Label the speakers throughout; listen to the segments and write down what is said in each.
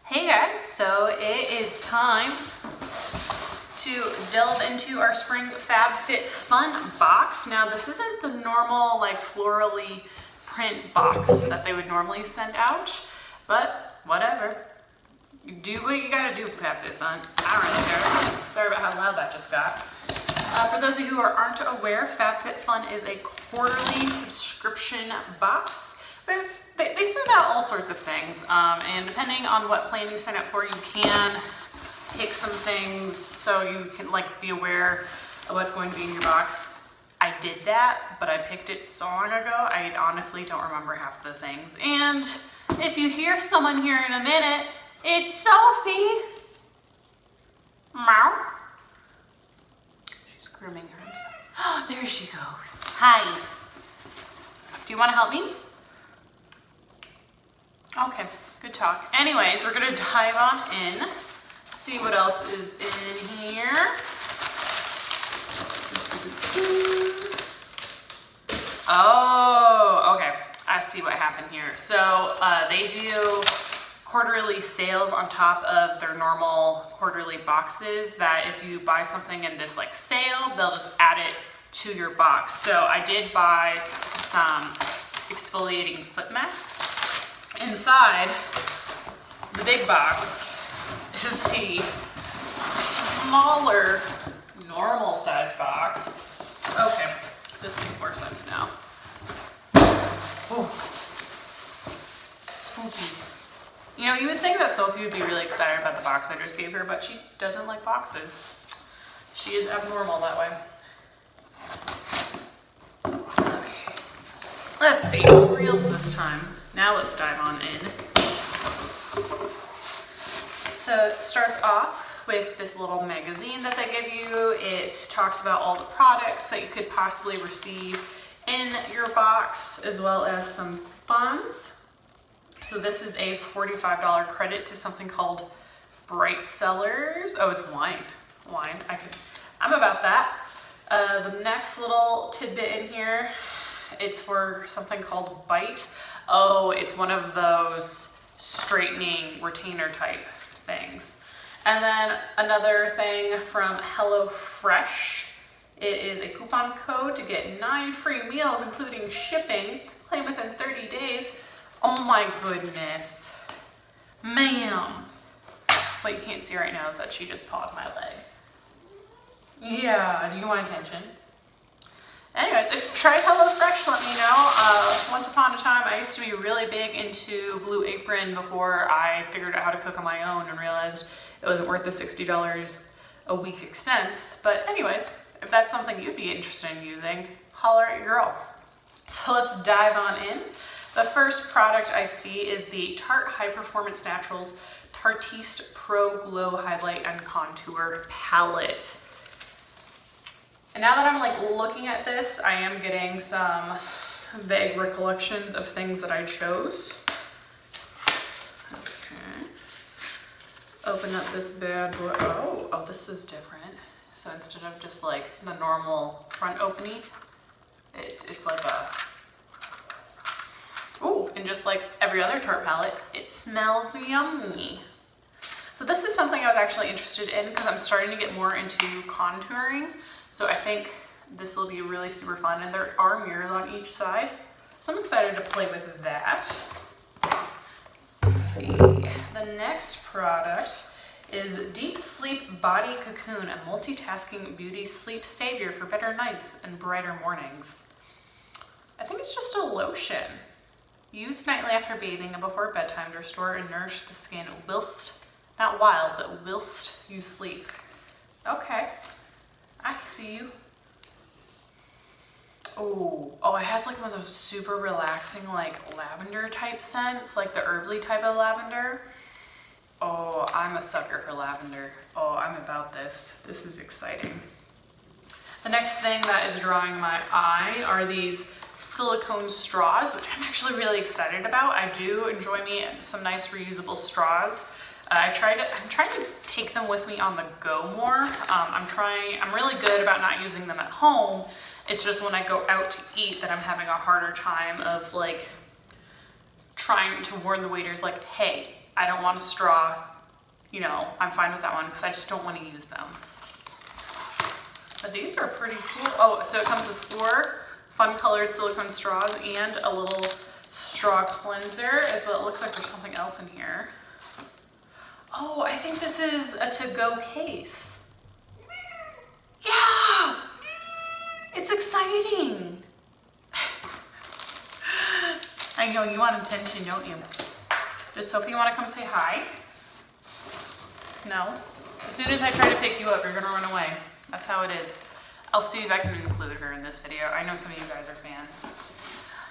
Speaker 1: Hey guys, so it is time to delve into our spring FabFitFun box. Now this isn't the normal like florally print box that they would normally send out, but whatever. You do what you gotta do, FabFitFun. I don't really care. Sorry about how loud that just got. For those of you who aren't aware, FabFitFun is a quarterly subscription box with they send out all sorts of things, and depending on what plan you sign up for, you can pick some things so you can like be aware of what's going to be in your box. I did that, but I picked it so long ago, I honestly don't remember half the things. And if you hear someone here in a minute, it's Sophie. Meow. She's grooming herself. Oh, there she goes. Hi. Do you want to help me? Okay, good talk. Anyways, we're gonna dive on in, see what else is in here. Oh, okay, I see what happened here. So they do quarterly sales on top of their normal quarterly boxes that if you buy something in this like sale, they'll just add it to your box. So I did buy some exfoliating foot masks. Inside the big box is the smaller normal size box. Okay, this makes more sense now. Ooh. Spooky. You know, you would think that Sophie would be really excited about the box I just gave her, but she doesn't like boxes. She is abnormal that way. Okay, let's see, reels this time. Now let's dive on in. So it starts off with this little magazine that they give you. It talks about all the products that you could possibly receive in your box, as well as some funds. So this is a $45 credit to something called Bright Sellers. Oh, it's wine. I'm about that. The next little tidbit in here, it's for something called Bite. Oh, it's one of those straightening retainer type things. And then another thing from HelloFresh. It is a coupon code to get 9 free meals, including shipping. Claim within 30 days. Oh my goodness. Ma'am. What you can't see right now is that she just pawed my leg. Yeah, do you want attention? Anyways, if you tried HelloFresh, let me know. Once upon a time, I used to be really big into Blue Apron before I figured out how to cook on my own and realized it wasn't worth the $60 a week expense. But anyways, if that's something you'd be interested in using, holler at your girl. So let's dive on in. The first product I see is the Tarte High Performance Naturals Tartiste Pro Glow Highlight and Contour Palette. And now that I'm like looking at this, I am getting some vague recollections of things that I chose. Okay. Open up this bad boy. Oh, this is different. So instead of just like the normal front opening, it's like a, oh, and just like every other Tarte palette, it smells yummy. So this is something I was actually interested in because I'm starting to get more into contouring. So I think this will be really super fun, and there are mirrors on each side. So I'm excited to play with that. Let's see. The next product is Deep Sleep Body Cocoon, a multitasking beauty sleep savior for better nights and brighter mornings. I think it's just a lotion. Used nightly after bathing and before bedtime to restore and nourish the skin whilst, not while, but whilst you sleep. Okay. I see you. Oh, it has like one of those super relaxing like lavender type scents, like the herbly type of lavender. Oh, I'm a sucker for lavender. Oh, I'm about this. This is exciting. The next thing that is drawing my eye are these silicone straws, which I'm actually really excited about. I do enjoy me some nice reusable straws. I'm trying to take them with me on the go more. I'm really good about not using them at home. It's just when I go out to eat that I'm having a harder time of like trying to warn the waiters like, hey, I don't want a straw, you know, I'm fine with that one because I just don't want to use them. But these are pretty cool. Oh, so it comes with 4 fun colored silicone straws and a little straw cleanser as well. It looks like there's something else in here. Oh, I think this is a to-go case. Yeah! It's exciting. I know, you want attention, don't you? Does Sophie want to come say hi? No? As soon as I try to pick you up, you're gonna run away. That's how it is. I'll see if I can include her in this video. I know some of you guys are fans.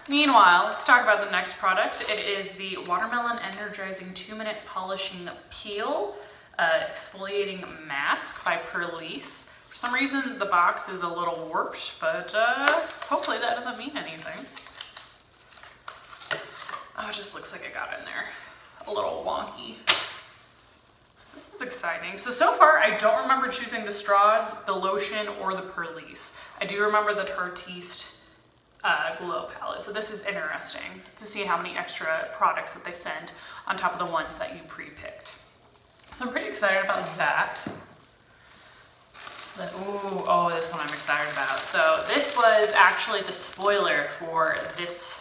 Speaker 1: Meanwhile, let's talk about the next product. It is the Watermelon Energizing 2-Minute Polishing Peel Exfoliating Mask by Perlise. For some reason, the box is a little warped, but hopefully that doesn't mean anything. Oh, it just looks like it got in there. A little wonky. This is exciting. So far, I don't remember choosing the straws, the lotion, or the Perlise. I do remember the Tartiste Glow palette. So this is interesting to see how many extra products that they send on top of the ones that you pre-picked. So I'm pretty excited about that. Ooh, oh, this one I'm excited about. So this was actually the spoiler for this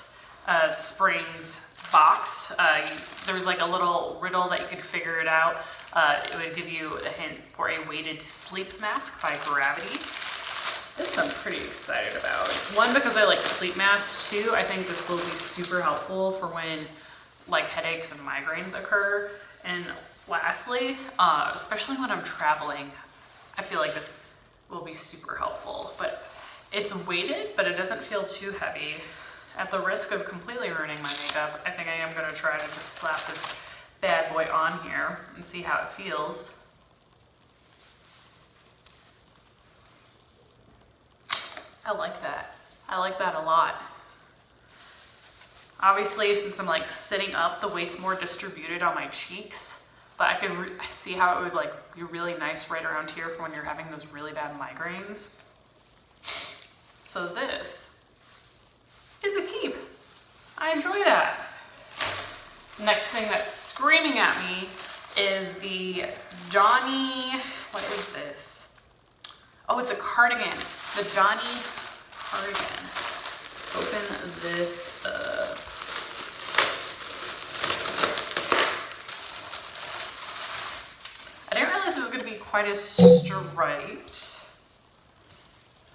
Speaker 1: spring's box. There was like a little riddle that you could figure it out. It would give you a hint for a weighted sleep mask by Gravity. This I'm pretty excited about. One, because I like sleep masks. 2, I think this will be super helpful for when like headaches and migraines occur. And lastly, especially when I'm traveling, I feel like this will be super helpful. But it's weighted, but it doesn't feel too heavy. At the risk of completely ruining my makeup, I think I am going to try to just slap this bad boy on here and see how it feels. I like that. I like that a lot. Obviously, since I'm like sitting up, the weight's more distributed on my cheeks, but I can see how it would like be really nice right around here for when you're having those really bad migraines. So this is a keep. I enjoy that. Next thing that's screaming at me is the Donny, what is this? Oh, it's a cardigan. The Donny cardigan. Open this up. I didn't realize it was going to be quite as striped,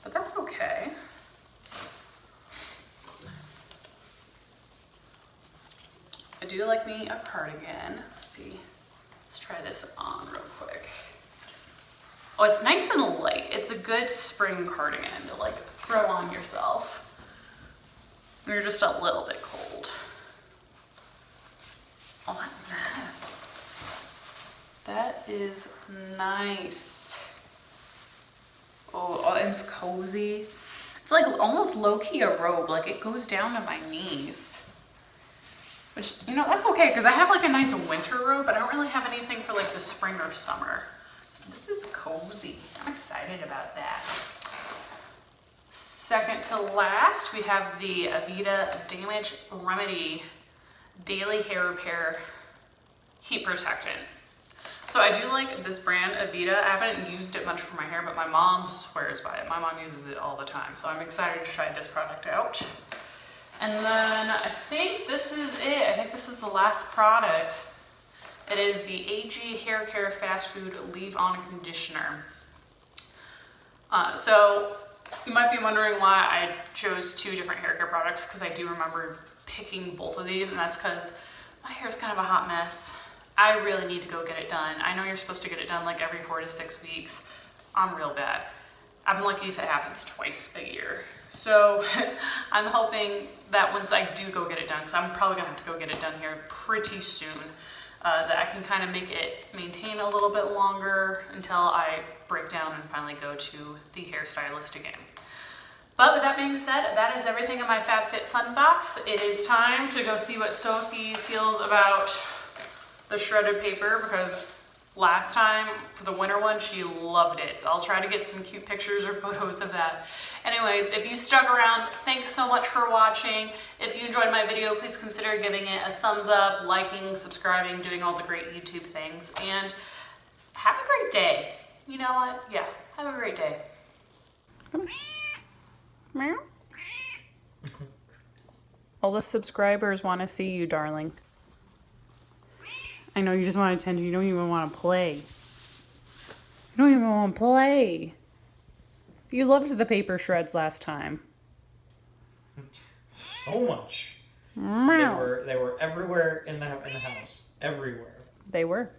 Speaker 1: but that's okay. I do like me a cardigan. Let's see. Let's try this on real quick. Oh, it's nice and light. It's a good spring cardigan to like throw on yourself when you're just a little bit cold. Oh, what's this? That is nice. Oh, it's cozy. It's like almost low-key a robe. Like it goes down to my knees. Which, you know, that's okay because I have like a nice winter robe, but I don't really have anything for like the spring or summer. So this is cozy. I'm excited about that. Second to last, we have the Aveda Damage Remedy Daily Hair Repair Heat Protectant. So I do like this brand, Aveda. I haven't used it much for my hair, but my mom swears by it. My mom uses it all the time. So I'm excited to try this product out. And then I think this is it. I think this is the last product. It is the AG Hair Care Fast Food Leave-On Conditioner. So you might be wondering why I chose 2 different hair care products, because I do remember picking both of these, and that's because my hair is kind of a hot mess. I really need to go get it done. I know you're supposed to get it done like every 4 to 6 weeks. I'm real bad. I'm lucky if it happens twice a year. So I'm hoping that once I do go get it done, because I'm probably gonna have to go get it done here pretty soon, that I can kind of make it maintain a little bit longer until I break down and finally go to the hairstylist again. But with that being said, that is everything in my FabFitFun box. It is time to go see what Sophie feels about the shredded paper, because last time for the winter one. She loved it. So I'll try to get some cute pictures or photos of that. Anyways, if you stuck around, thanks so much for watching. If you enjoyed my video, please consider giving it a thumbs up, liking, subscribing, doing all the great YouTube things, and have a great day. You know what? Yeah, have a great day. Meow. All the subscribers want to see you, darling. I know you just want attention. You don't even want to play. You don't even want to play. You loved the paper shreds last time.
Speaker 2: So much.
Speaker 1: Meow.
Speaker 2: They were everywhere in the house. Everywhere.
Speaker 1: They were.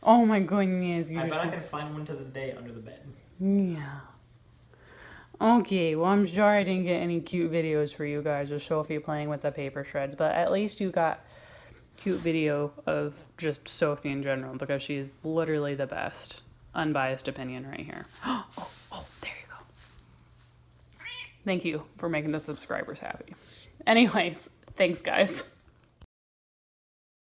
Speaker 1: Oh my goodness.
Speaker 2: I bet I can find one to this day under the bed.
Speaker 1: Yeah. Okay, well, I'm sorry I didn't get any cute videos for you guys of Sophie playing with the paper shreds, but at least you got cute video of just Sophie in general, because she is literally the best. Unbiased opinion right here. Oh, there you go. Thank you for making the subscribers happy. Anyways, thanks guys.